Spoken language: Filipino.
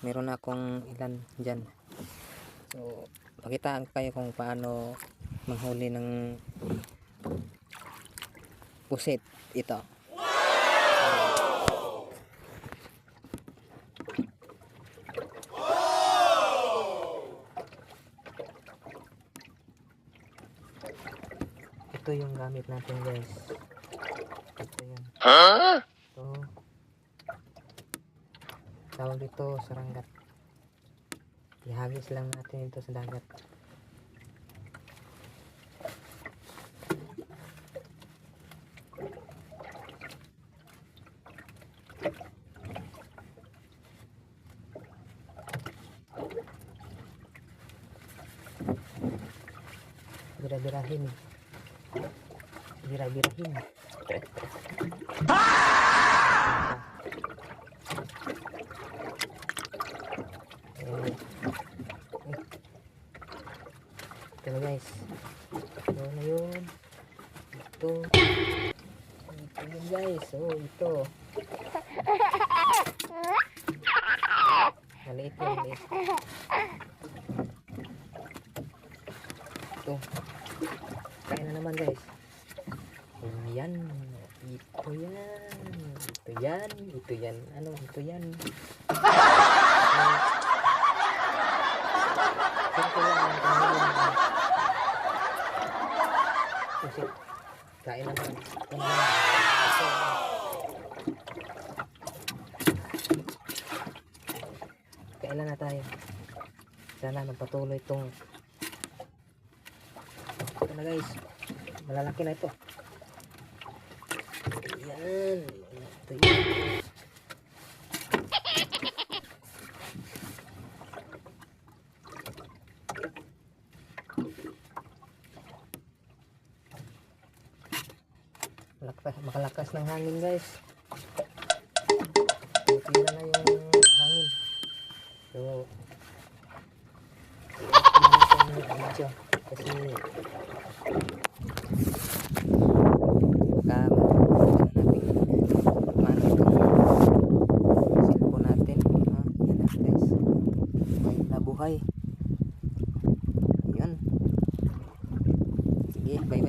meron akong ilan dyan. So pakitaan ko kayo kung paano manghuli ng pusit ito. Ito yung gamit natin guys. Ito yan. Ito. Tawag dito saranggat. Ihagis lang natin ito sa dagat. Bira-birahin. Bira-birahin. Ito na guys. Ito na yun. Ito. Ito yun guys. Oh, ito. Maliit yun, maliit. Ito. Kaya na naman guys. Ayan. Ito yan. Ito yan. Ito yan. Ano? Ito yan. Ito yan. Pusit. Kain naman. Ito naman. Kailan na tayo. Sana magpatuloy itong ito na guys. Malalaki na ito. Ayan. Ito yan. Makalakas ng hangin guys. Tira na yung hangin. So medyo kasi baka cellphone natin. Yan na guys. May nabuhay. Ayan. Sige, bye bye.